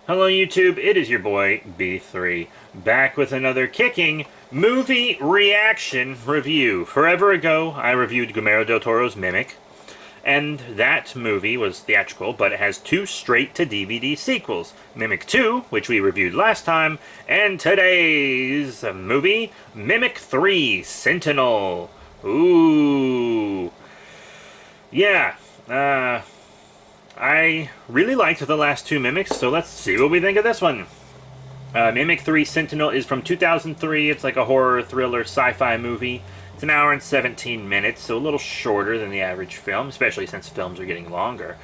Hello YouTube, it is your boy B3, back with another kicking movie reaction review. Forever ago, I reviewed Guillermo del Toro's Mimic, and that movie was theatrical, but it has two straight-to-DVD sequels. Mimic 2, which we reviewed last time, and today's movie, Mimic 3, Sentinel. Ooh. Yeah, I really liked the last two Mimics, so let's see what we think of this one. Mimic 3 Sentinel is from 2003. It's like a horror, thriller, sci-fi movie. It's an hour and 17 minutes, so a little shorter than the average film, especially since films are getting longer.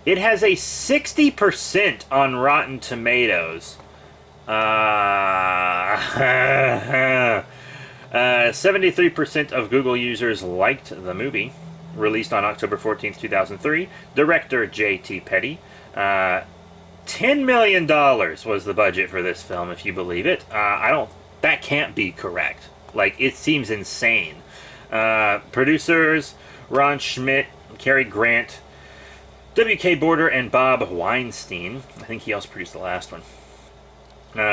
It has a 60% on Rotten Tomatoes. 73% of Google users liked the movie. Released on October 14th, 2003. Director J.T. Petty. $10 million was the budget for this film, if you believe it. That can't be correct. Like, it seems insane. Producers, Ron Schmidt, Cary Grant, W.K. Border, and Bob Weinstein. I think he also produced the last one.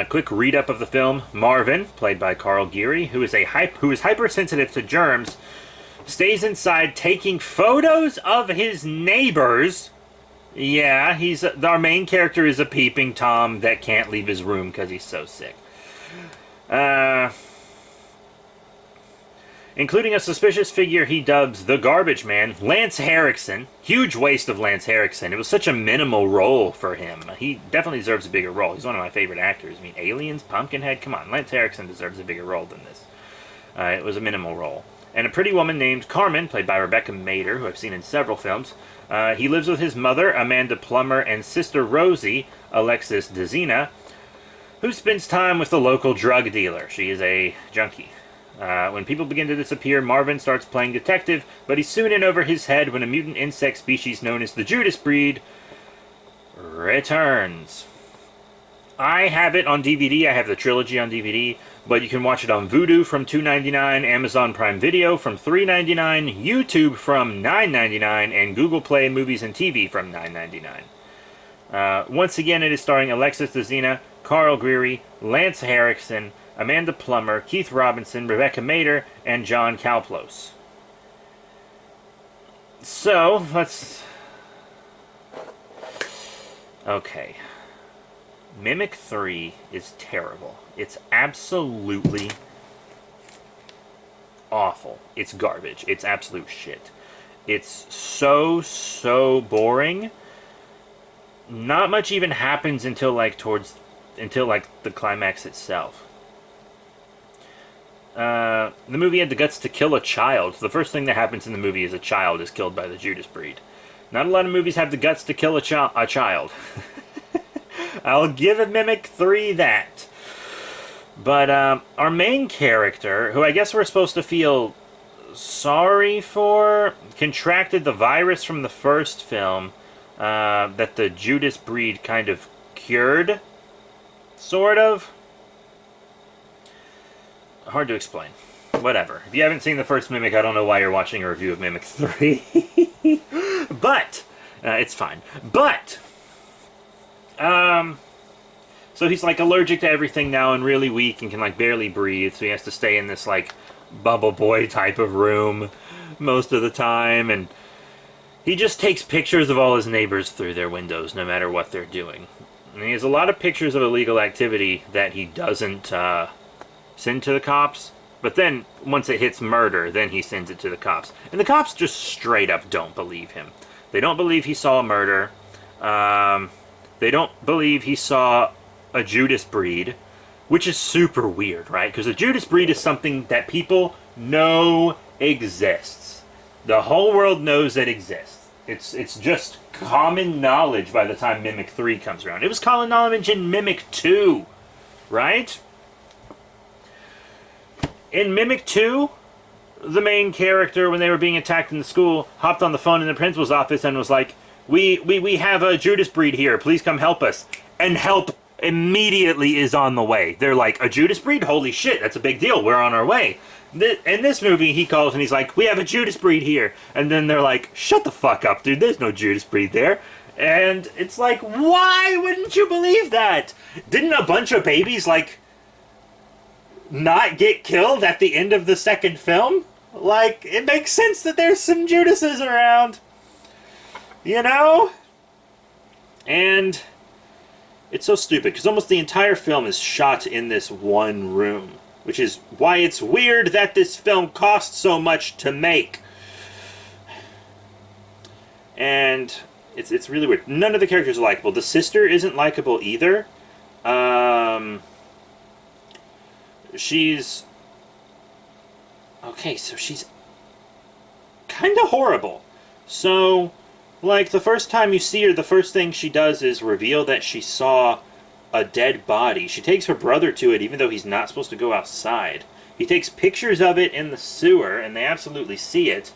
Quick read-up of the film. Marvin, played by Carl Geary, who is hypersensitive to germs, stays inside taking photos of his neighbors. Yeah, our main character is a peeping Tom that can't leave his room because he's so sick. Including a suspicious figure he dubs the Garbage Man, Lance Henriksen. Huge waste of Lance Henriksen. It was such a minimal role for him. He definitely deserves a bigger role. He's one of my favorite actors. I mean, Aliens, Pumpkinhead, come on. Lance Henriksen deserves a bigger role than this. It was a minimal role. And a pretty woman named Carmen, played by Rebecca Mader, who I've seen in several films. He lives with his mother, Amanda Plummer, and sister Rosie, Alexis Dezina, who spends time with the local drug dealer. She is a junkie. When people begin to disappear, Marvin starts playing detective, but he's soon in over his head when a mutant insect species known as the Judas breed returns. I have it on DVD. I have the trilogy on DVD, but you can watch it on Vudu from $2.99, Amazon Prime Video from $3.99, YouTube from $9.99, and Google Play Movies and TV from $9.99. Once again, it is starring Alexis Dezina, Carl Geary, Lance Henriksen, Amanda Plummer, Keith Robinson, Rebecca Mader, and John Kalplos. So, okay. Mimic 3 is terrible. It's absolutely awful. It's garbage. It's absolute shit. It's so boring. Not much even happens until the climax itself. The movie had the guts to kill a child. The first thing that happens in the movie is a child is killed by the Judas breed. Not a lot of movies have the guts to kill a child. I'll give a Mimic 3 that. But our main character, who I guess we're supposed to feel sorry for, contracted the virus from the first film that the Judas breed kind of cured. Sort of. Hard to explain. Whatever. If you haven't seen the first Mimic, I don't know why you're watching a review of Mimic 3. But, it's fine. But, so he's like allergic to everything now and really weak and can like barely breathe, so he has to stay in this like bubble boy type of room most of the time, and he just takes pictures of all his neighbors through their windows no matter what they're doing. And he has a lot of pictures of illegal activity that he doesn't send to the cops, but then once it hits murder, then he sends it to the cops. And the cops just straight up don't believe him. They don't believe he saw a murder. They don't believe he saw a Judas breed, which is super weird, right? Because a Judas breed is something that people know exists. The whole world knows it exists. It's just common knowledge by the time Mimic 3 comes around. It was common knowledge in Mimic 2, right? In Mimic 2, the main character, when they were being attacked in the school, hopped on the phone in the principal's office and was like, we have a Judas breed here, please come help us. And help immediately is on the way. They're like, a Judas breed? Holy shit, that's a big deal, we're on our way. In this movie, he calls and he's like, we have a Judas breed here. And then they're like, shut the fuck up, dude, there's no Judas breed there. And it's like, why wouldn't you believe that? Didn't a bunch of babies, like, not get killed at the end of the second film? Like, it makes sense that there's some Judases around. You know? And it's so stupid, because almost the entire film is shot in this one room. Which is why it's weird that this film cost so much to make. And it's really weird. None of the characters are likable. The sister isn't likable either. She's... Okay, so she's kind of horrible. So, like, the first time you see her, the first thing she does is reveal that she saw a dead body. She takes her brother to it, even though he's not supposed to go outside. He takes pictures of it in the sewer, and they absolutely see it.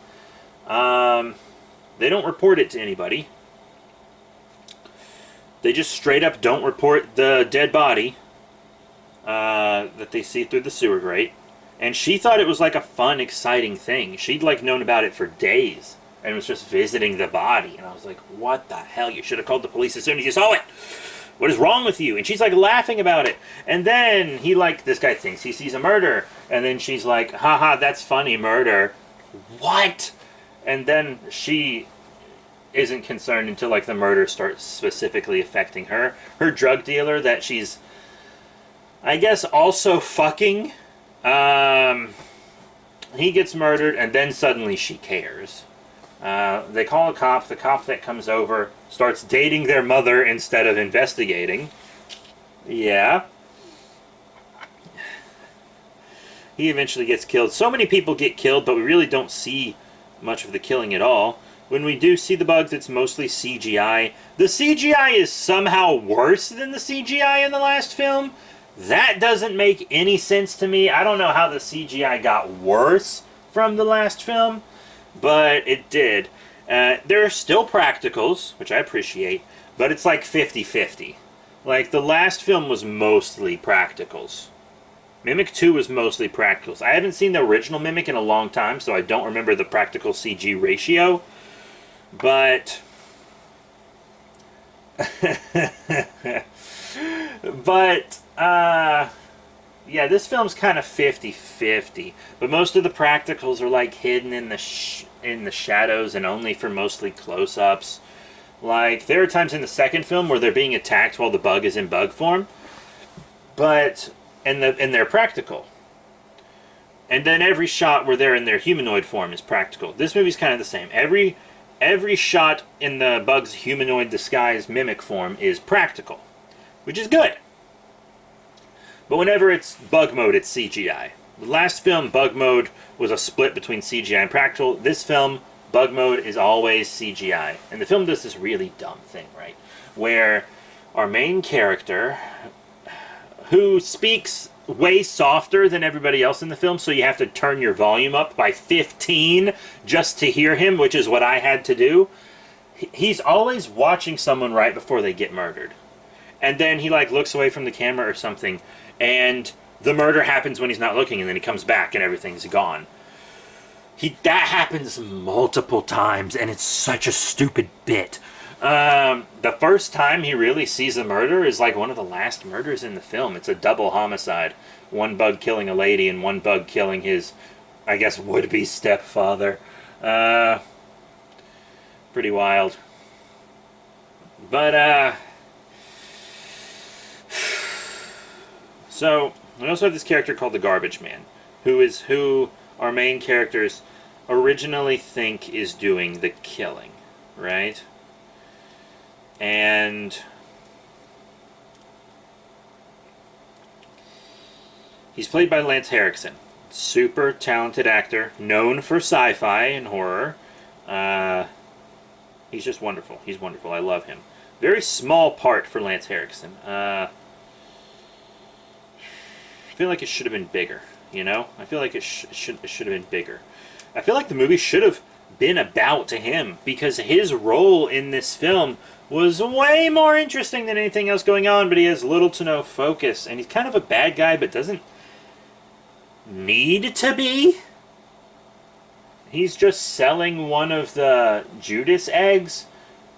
They don't report it to anybody. They just straight up don't report the dead body that they see through the sewer grate. And she thought it was like a fun, exciting thing. She'd like known about it for days and was just visiting the body. And I was like, what the hell? You should have called the police as soon as you saw it. What is wrong with you? And she's like laughing about it. And then he like, this guy thinks he sees a murder. And then she's like, haha, that's funny, murder. What? And then she isn't concerned until like the murder starts specifically affecting her. Her drug dealer that she's, I guess, also fucking. He gets murdered, and then suddenly she cares. They call a cop. The cop that comes over starts dating their mother instead of investigating. Yeah. He eventually gets killed. So many people get killed, but we really don't see much of the killing at all. When we do see the bugs, it's mostly CGI. The CGI is somehow worse than the CGI in the last film. That doesn't make any sense to me. I don't know how the CGI got worse from the last film, but it did. There are still practicals, which I appreciate, but it's like 50-50. Like, the last film was mostly practicals. Mimic 2 was mostly practicals. I haven't seen the original Mimic in a long time, so I don't remember the practical CG ratio, but... yeah, this film's kind of 50-50, but most of the practicals are like hidden in the shadows and only for mostly close-ups. Like, there are times in the second film where they're being attacked while the bug is in bug form, but and they're practical. And then every shot where they're in their humanoid form is practical. This movie's kind of the same. Every shot in the bug's humanoid disguise mimic form is practical, which is good. But whenever it's bug mode, it's CGI. The last film, bug mode, was a split between CGI and practical. This film, bug mode is always CGI. And the film does this really dumb thing, right? Where our main character, who speaks way softer than everybody else in the film, so you have to turn your volume up by 15 just to hear him, which is what I had to do. He's always watching someone right before they get murdered. And then he like looks away from the camera or something, and the murder happens when he's not looking, and then he comes back and everything's gone. That happens multiple times, and it's such a stupid bit. The first time he really sees a murder is like one of the last murders in the film. It's a double homicide. One bug killing a lady and one bug killing his, I guess, would-be stepfather. Pretty wild. But, so, we also have this character called the Garbage Man, who our main characters originally think is doing the killing, right? And he's played by Lance Henriksen. Super talented actor, known for sci-fi and horror. He's just wonderful. He's wonderful. I love him. Very small part for Lance Henriksen. I feel like it should have been bigger, you know? I feel like it should have been bigger. I feel like the movie should have been about to him, because his role in this film was way more interesting than anything else going on, but he has little to no focus, and he's kind of a bad guy, but doesn't need to be. He's just selling one of the Judas eggs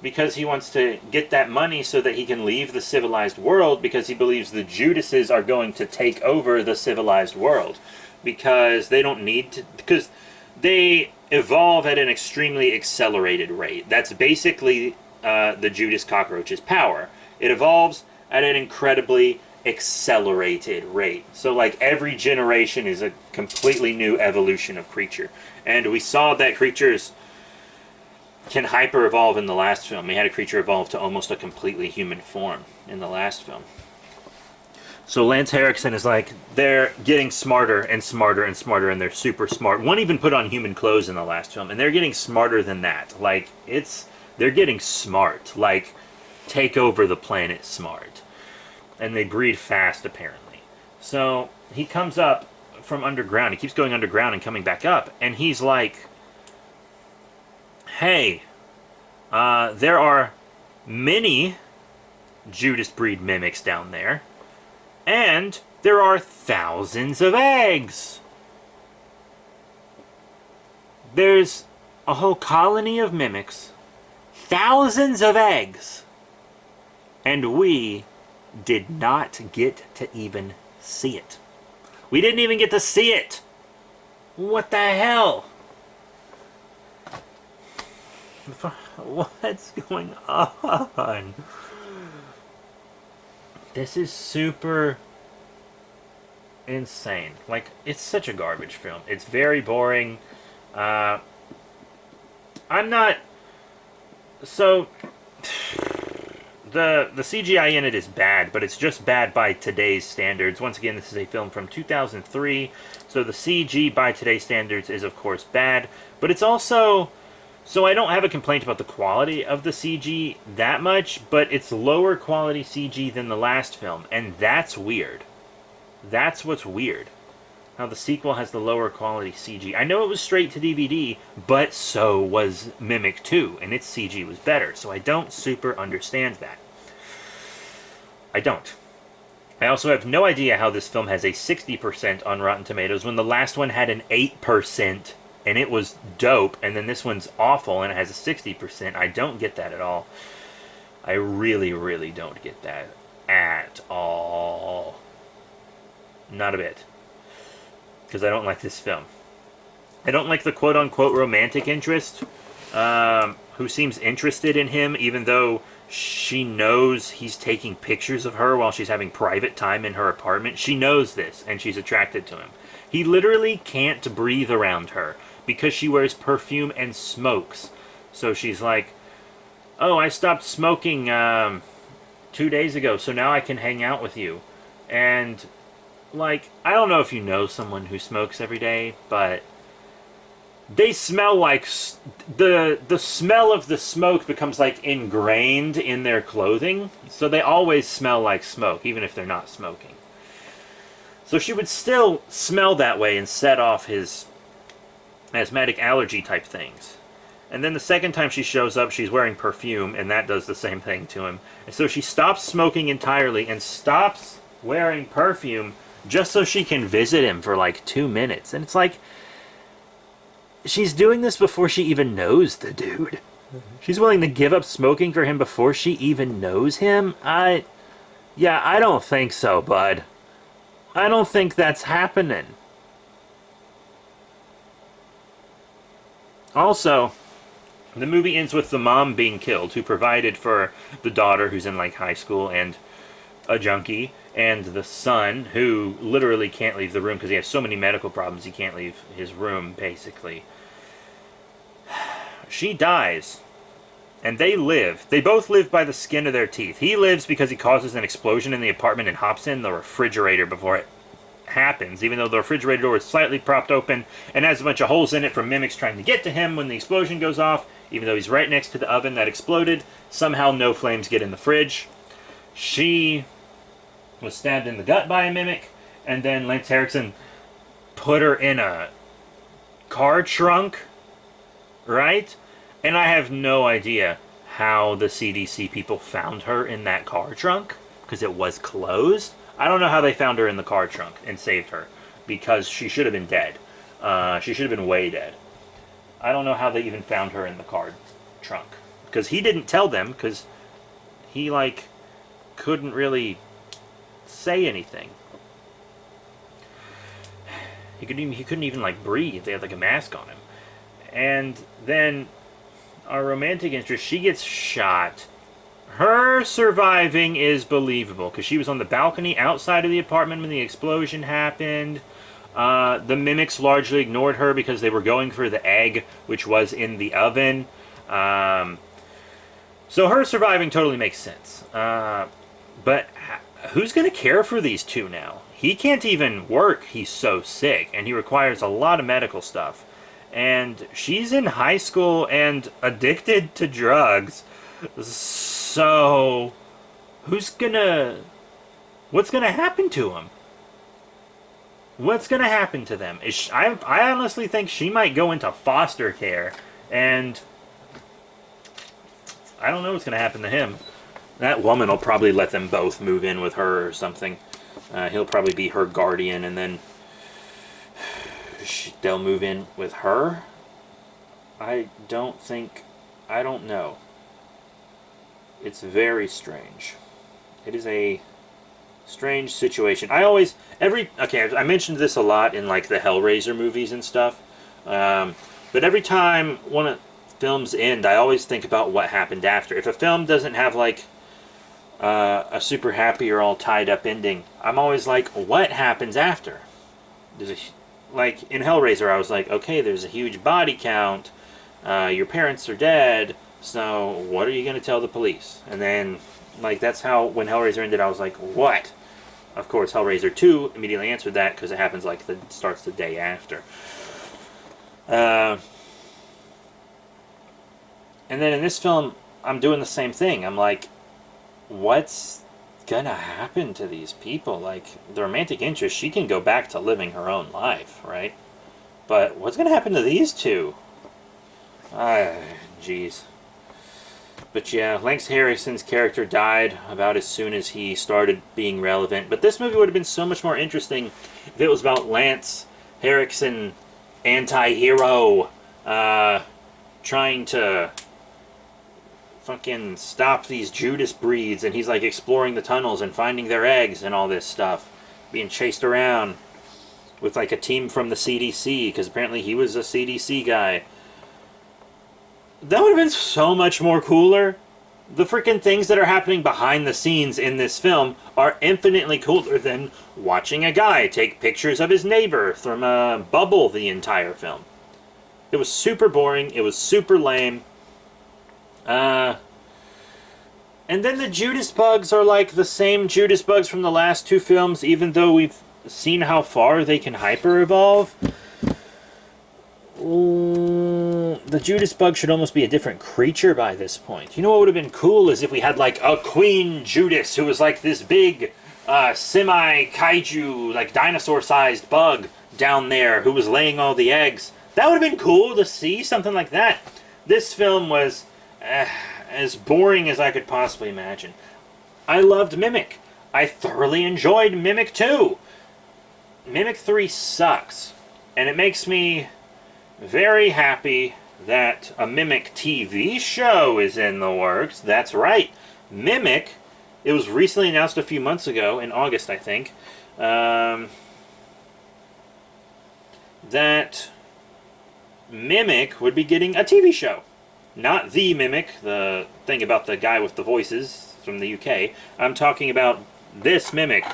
because he wants to get that money so that he can leave the civilized world, because he believes the Judases are going to take over the civilized world. Because they don't need to... Because they evolve at an extremely accelerated rate. That's basically the Judas cockroach's power. It evolves at an incredibly accelerated rate. So, like, every generation is a completely new evolution of creature. And we saw that creatures can hyper-evolve in the last film. We had a creature evolve to almost a completely human form in the last film. So Lance Henriksen is like, they're getting smarter and smarter and smarter, and they're super smart. One even put on human clothes in the last film, and they're getting smarter than that. Like, they're getting smart. Like, take over the planet smart. And they breed fast, apparently. So he comes up from underground. He keeps going underground and coming back up, and he's like, hey, there are many Judas breed mimics down there, and there are thousands of eggs. There's a whole colony of mimics, thousands of eggs, and we did not get to even see it. We didn't even get to see it. What the hell? What's going on? This is super insane. Like, it's such a garbage film. It's very boring. I'm not... So, the CGI in it is bad, but it's just bad by today's standards. Once again, this is a film from 2003, so the CG by today's standards is, of course, bad. But it's also... So I don't have a complaint about the quality of the CG that much, but it's lower quality CG than the last film, and that's weird. That's what's weird. How the sequel has the lower quality CG. I know it was straight to DVD, but so was Mimic 2, and its CG was better, so I don't super understand that. I don't. I also have no idea how this film has a 60% on Rotten Tomatoes when the last one had an 8%, and it was dope, and then this one's awful and it has a 60%. I don't get that at all. I really, really don't get that at all. Not a bit. Because I don't like this film. I don't like the quote-unquote romantic interest, who seems interested in him, even though she knows he's taking pictures of her while she's having private time in her apartment. She knows this, and she's attracted to him. He literally can't breathe around her because she wears perfume and smokes. So she's like, oh, I stopped smoking 2 days ago, so now I can hang out with you. And, like, I don't know if you know someone who smokes every day, but they smell like... The smell of the smoke becomes, like, ingrained in their clothing. So they always smell like smoke, even if they're not smoking. So she would still smell that way and set off his asthmatic allergy type things. And then the second time she shows up, she's wearing perfume, and that does the same thing to him. And so she stops smoking entirely and stops wearing perfume just so she can visit him for like 2 minutes. And it's like, she's doing this before she even knows the dude. She's willing to give up smoking for him before she even knows him? I don't think so, bud. I don't think that's happening. Also, the movie ends with the mom being killed, who provided for the daughter, who's in like high school and a junkie, and the son, who literally can't leave the room because he has so many medical problems he can't leave his room, basically. She dies. And they live. They both live by the skin of their teeth. He lives because he causes an explosion in the apartment and hops in the refrigerator before it happens, even though the refrigerator door is slightly propped open and has a bunch of holes in it from mimics trying to get to him when the explosion goes off. Even though he's right next to the oven that exploded, somehow no flames get in the fridge. She was stabbed in the gut by a mimic, and then Lance Henriksen put her in a car trunk, right? And I have no idea how the CDC people found her in that car trunk, because it was closed. I don't know how they found her in the car trunk and saved her, because she should have been dead. She should have been way dead. I don't know how they even found her in the car trunk. because he didn't tell them, because he, like, couldn't really say anything. He couldn't even, like, breathe. They had, like, a mask on him. And then our romantic interest, she gets shot. Her surviving is believable, because she was on the balcony outside of the apartment when the explosion happened. The mimics largely ignored her because they were going for the egg, which was in the oven. So her surviving totally makes sense. But who's going to care for these two now? He can't even work. He's so sick, and he requires a lot of medical stuff. And she's in high school and addicted to drugs. So, what's gonna happen to him? What's gonna happen to them? I honestly think she might go into foster care, and I don't know what's gonna happen to him. That woman will probably let them both move in with her or something. He'll probably be her guardian, and then they'll move in with her. I don't know. It's very strange. It is a strange situation. I mentioned this a lot in, like, the Hellraiser movies and stuff. But every time one of films end, I always think about what happened after. If a film doesn't have, like, a super happy or all tied up ending, I'm always like, what happens after? Like, in Hellraiser, I was like, okay, there's a huge body count. Your parents are dead. So, what are you going to tell the police? And then, like, that's how, when Hellraiser ended, I was like, what? Of course, Hellraiser 2 immediately answered that, because it happens, like, starts the day after. And then in this film, I'm doing the same thing. I'm like, what's gonna happen to these people? Like, the romantic interest, she can go back to living her own life, right? But what's gonna happen to these two? Jeez. But yeah, Lance Henriksen's character died about as soon as he started being relevant. But this movie would have been so much more interesting if it was about Lance Henriksen, anti-hero, trying to fucking stop these Judas breeds, and he's like exploring the tunnels and finding their eggs and all this stuff, being chased around with like a team from the CDC, because apparently he was a CDC guy. That would have been so much more cooler. The freaking things that are happening behind the scenes in this film are infinitely cooler than watching a guy take pictures of his neighbor from a bubble the entire film. It was super boring. It was super lame. And then the Judas bugs are like the same Judas bugs from the last two films, even though we've seen how far they can hyper-evolve. The Judas bug should almost be a different creature by this point. You know what would have been cool is if we had like a Queen Judas who was like this big semi-kaiju, like dinosaur-sized bug down there who was laying all the eggs. That would have been cool to see, something like that. This film was as boring as I could possibly imagine. I loved Mimic. I thoroughly enjoyed Mimic 2. Mimic 3 sucks. And it makes me very happy that a Mimic TV show is in the works. That's right. Mimic, it was recently announced a few months ago, in August, I think, that Mimic would be getting a TV show. Not the Mimic, the thing about the guy with the voices from the UK. I'm talking about this Mimic.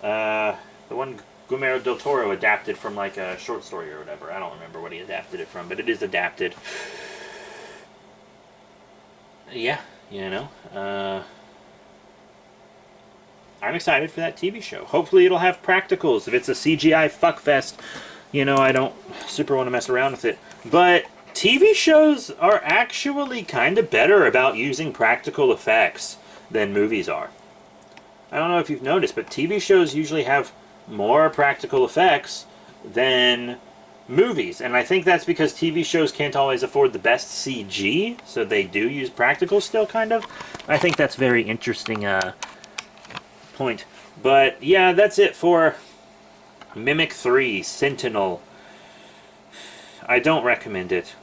The one Guillermo del Toro adapted from like a short story or whatever. I don't remember what he adapted it from, but it is adapted. Yeah, you know. I'm excited for that TV show. Hopefully it'll have practicals. If it's a CGI fuckfest, you know, I don't super want to mess around with it. But TV shows are actually kind of better about using practical effects than movies are. I don't know if you've noticed, but TV shows usually have more practical effects than movies. And I think that's because TV shows can't always afford the best CG, so they do use practical still, kind of. I think that's a very interesting point. But yeah, that's it for Mimic 3 Sentinel. I don't recommend it.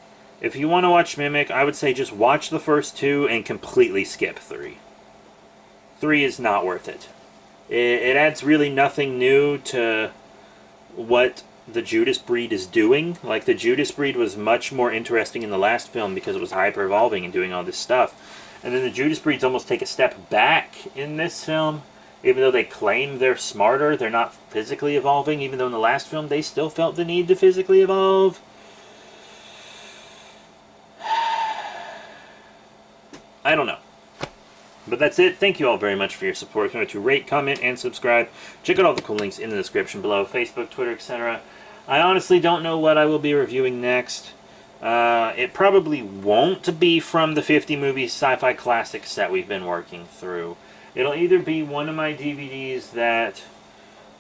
If you want to watch Mimic, I would say just watch the first two and completely skip 3. 3 is not worth it. It adds really nothing new to what the Judas Breed is doing. Like, the Judas Breed was much more interesting in the last film because it was hyper-evolving and doing all this stuff. And then the Judas Breeds almost take a step back in this film. Even though they claim they're smarter, they're not physically evolving, even though in the last film they still felt the need to physically evolve. I don't know. But that's it. Thank you all very much for your support. Remember to rate, comment, and subscribe. Check out all the cool links in the description below. Facebook, Twitter, etc. I honestly don't know what I will be reviewing next. It probably won't be from the 50 movie sci-fi classic set we've been working through. It'll either be one of my DVDs that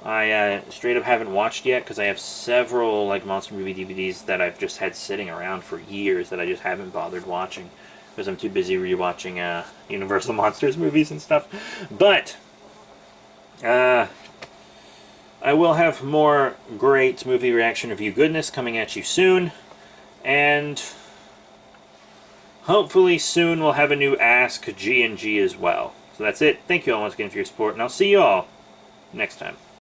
I straight up haven't watched yet, because I have several like monster movie DVDs that I've just had sitting around for years that I just haven't bothered watching, because I'm too busy rewatching Universal Monsters movies and stuff. But I will have more great movie reaction review goodness coming at you soon. And hopefully soon we'll have a new Ask G&G as well. So that's it. Thank you all once again for your support, and I'll see you all next time.